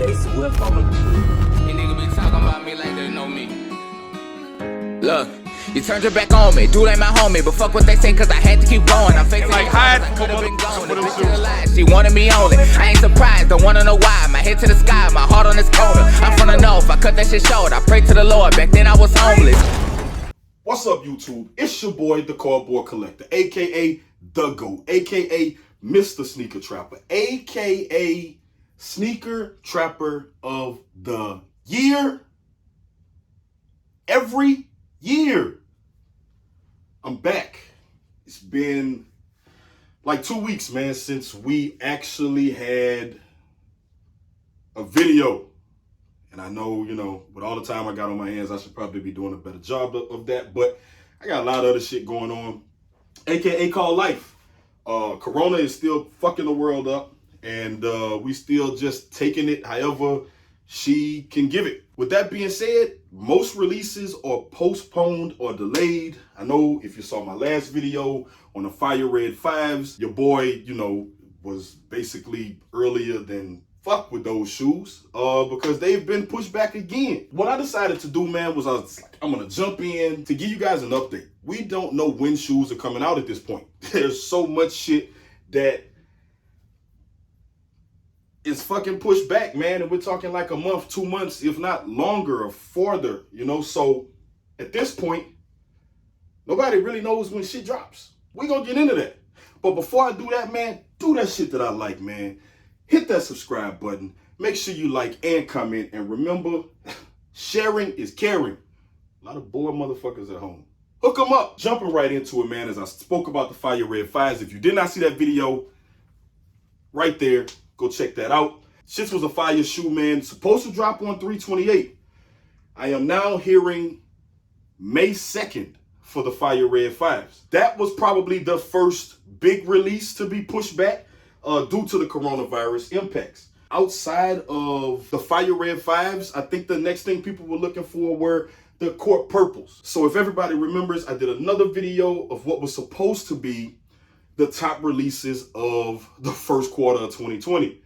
J Swift on the You niggas be talking about me like they know me. Look, you turned your back on me. Dude ain't my homie, but fuck what they say, cause I had to keep going. I'm facing Like, it, hide I could've for been what- gone. what The it bitch do. still alive, she wanted me only. I ain't surprised, don't wanna know why. My head to the sky, my heart on this corner. I'm from the north, I cut that shit short. I pray to the Lord, back then I was homeless. What's up, YouTube? It's your boy, the Cardboard Collector, aka The GOAT, aka Mr. Sneaker Trapper, aka Sneaker Trapper of the Year. Every year, I'm back. It's been like 2 weeks, man, since we actually had a video. And I know, with all the time I got on my hands, I should probably be doing a better job of that. But I got a lot of other shit going on, aka called life. Corona is still fucking the world up, and we still just taking it however she can give it. With that being said, most releases are postponed or delayed. I know if you saw my last video on the Fire Red 5s, your boy, was basically earlier than fuck with those shoes because they've been pushed back again. What I decided to do, man, was I was like, I'm gonna jump in to give you guys an update. We don't know when shoes are coming out at this point. There's so much shit that is fucking pushed back, man, and we're talking like a month, 2 months, if not longer or farther, so at this point, nobody really knows when shit drops. We gonna get into that. But before I do that, man, do that shit that I like, man. Hit that subscribe button. Make sure you like and comment. And remember, sharing is caring. A lot of bored motherfuckers at home. Hook them up. Jumping right into it, man, as I spoke about the Fire Red 5s. If you did not see that video, right there, go check that out. Shit was a fire shoe, man. Supposed to drop on 3/28. I am now hearing May 2nd for the Fire Red 5s. That was probably the first big release to be pushed back due to the coronavirus impacts. Outside of the Fire Red 5s, I think the next thing people were looking for were the Court Purples. So if everybody remembers, I did another video of what was supposed to be the top releases of the first quarter of 2020.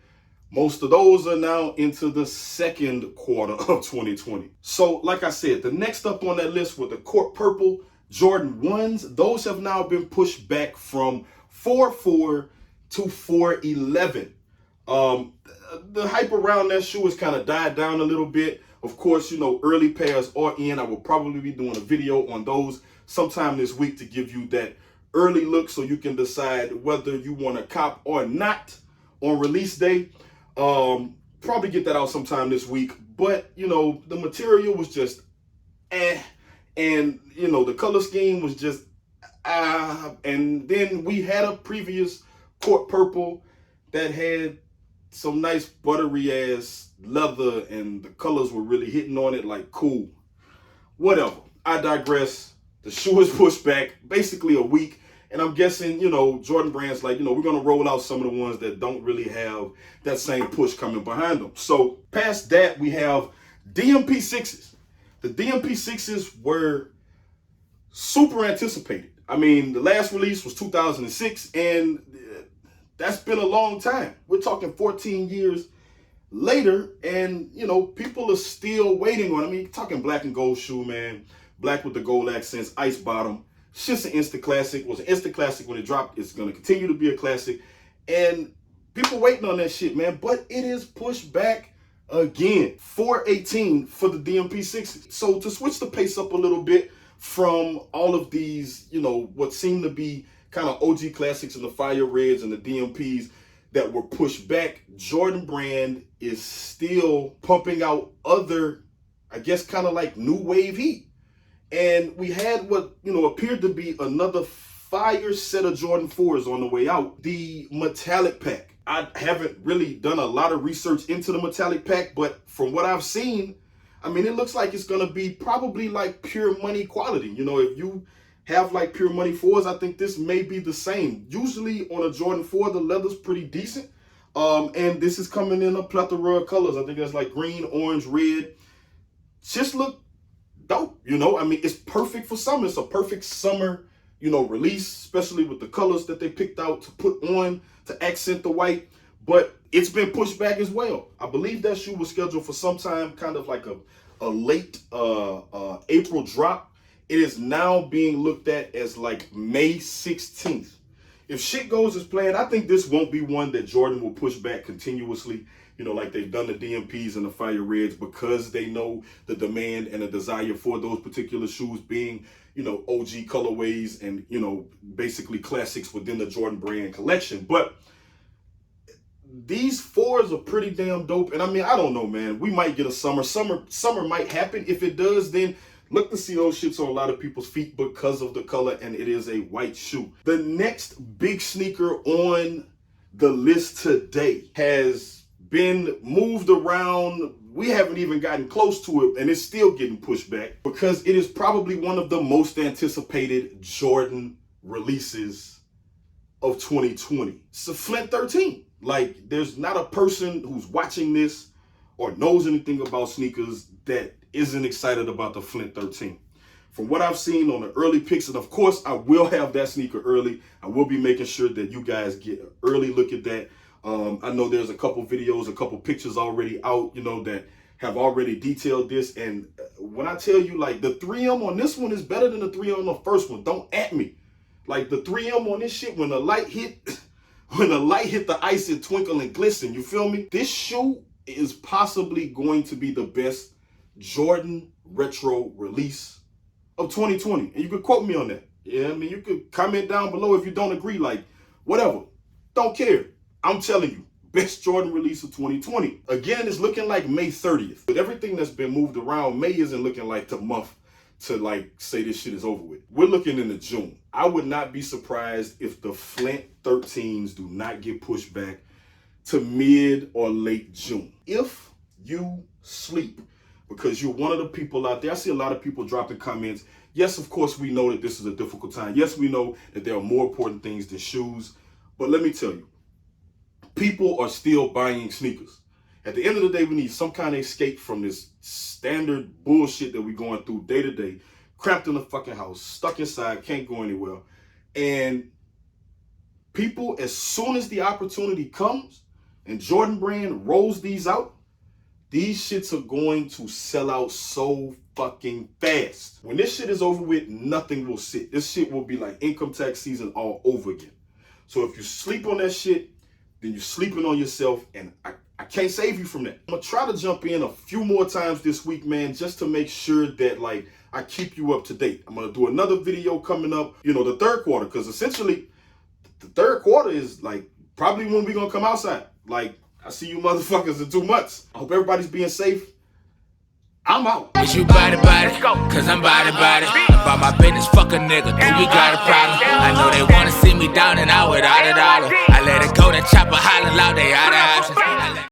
Most of those are now into the second quarter of 2020. So like I said, the next up on that list were the Court Purple Jordan 1s. Those have now been pushed back from 4/4 to 4/11. The hype around that shoe has kind of died down a little bit. Of course, early pairs are in. I will probably be doing a video on those sometime this week to give you that early look so you can decide whether you want to cop or not on release day. Probably get that out sometime this week. But, the material was just and, the color scheme was just and then we had a previous Court Purple that had some nice buttery ass leather and the colors were really hitting on it like cool. Whatever. I digress. The shoe is pushed back basically a week. And I'm guessing, Jordan Brand's like, we're going to roll out some of the ones that don't really have that same push coming behind them. So past that, we have DMP 6s. The DMP 6s were super anticipated. I mean, the last release was 2006, and that's been a long time. We're talking 14 years later, and, people are still waiting on it. I mean, talking black and gold shoe, man. Black with the gold accents, ice bottom. Shit's an instant classic. Was an instant classic when it dropped. It's going to continue to be a classic. And people waiting on that shit, man. But it is pushed back again. 4/18 for the DMP 6s. So to switch the pace up a little bit from all of these, what seem to be kind of OG classics in the Fire Reds and the DMPs that were pushed back, Jordan Brand is still pumping out other, I guess, kind of like new wave heat. And we had what, appeared to be another fire set of Jordan 4s on the way out. The metallic pack. I haven't really done a lot of research into the metallic pack, but from what I've seen, I mean, it looks like it's going to be probably like pure money quality. If you have like pure money 4s, I think this may be the same. Usually on a Jordan 4, the leather's pretty decent. And this is coming in a plethora of colors. I think that's like green, orange, red. Just look dope, I mean, it's perfect for summer. It's a perfect summer, release, especially with the colors that they picked out to put on to accent the white. But it's been pushed back as well. I believe that shoe was scheduled for sometime kind of like a late April drop. It is now being looked at as like May 16th. If shit goes as planned, I think this won't be one that Jordan will push back continuously, you know, like they've done the DMPs and the Fire Reds, because they know the demand and the desire for those particular shoes being, you know, OG colorways and, you know, basically classics within the Jordan brand collection. But these fours are pretty damn dope. And I mean, I don't know, man. We might get a summer. Summer might happen. If it does, then look to see those shits on a lot of people's feet because of the color, and it is a white shoe. The next big sneaker on the list today has been moved around. We haven't even gotten close to it, and it's still getting pushed back because it is probably one of the most anticipated Jordan releases of 2020. It's a Flint 13. Like, there's not a person who's watching this or knows anything about sneakers that isn't excited about the Flint 13. From what I've seen on the early pics, and of course I will have that sneaker early. I will be making sure that you guys get an early look at that. I know there's a couple videos, a couple pictures already out, you know, that have already detailed this. And when I tell you, like, the 3M on this one is better than the 3M on the first one, don't at me. Like, the 3M on this shit, when the light hit the ice, it twinkle and glisten, you feel me? This shoe is possibly going to be the best Jordan retro release of 2020. And you could quote me on that. Yeah, I mean, you could comment down below if you don't agree, like, whatever. Don't care. I'm telling you, best Jordan release of 2020. Again, it's looking like May 30th. With everything that's been moved around, May isn't looking like the month to, like, say this shit is over with. We're looking into June. I would not be surprised if the Flint 13s do not get pushed back to mid or late June. If you sleep, because you're one of the people out there, I see a lot of people dropping comments. Yes, of course, we know that this is a difficult time. Yes, we know that there are more important things than shoes. But let me tell you, people are still buying sneakers. At the end of the day, we need some kind of escape from this standard bullshit that we're going through day to day, cramped in the fucking house, stuck inside, can't go anywhere. And people, as soon as the opportunity comes and Jordan Brand rolls these out, these shits are going to sell out so fucking fast. When this shit is over with, nothing will sit. This shit will be like income tax season all over again. So if you sleep on that shit, then you're sleeping on yourself, and I can't save you from that. I'm gonna try to jump in a few more times this week, man, just to make sure that, like, I keep you up to date. I'm gonna do another video coming up, you know, the third quarter, because essentially the third quarter is like probably when we're gonna come outside. Like, I see you motherfuckers in 2 months. I hope everybody's being safe. I'm out. Is you body, cause I'm body. About my business, fuck a nigga, do we got a problem? I know they wanna see me down and out without a dollar. I let it go, that chopper holler loud, they out of options.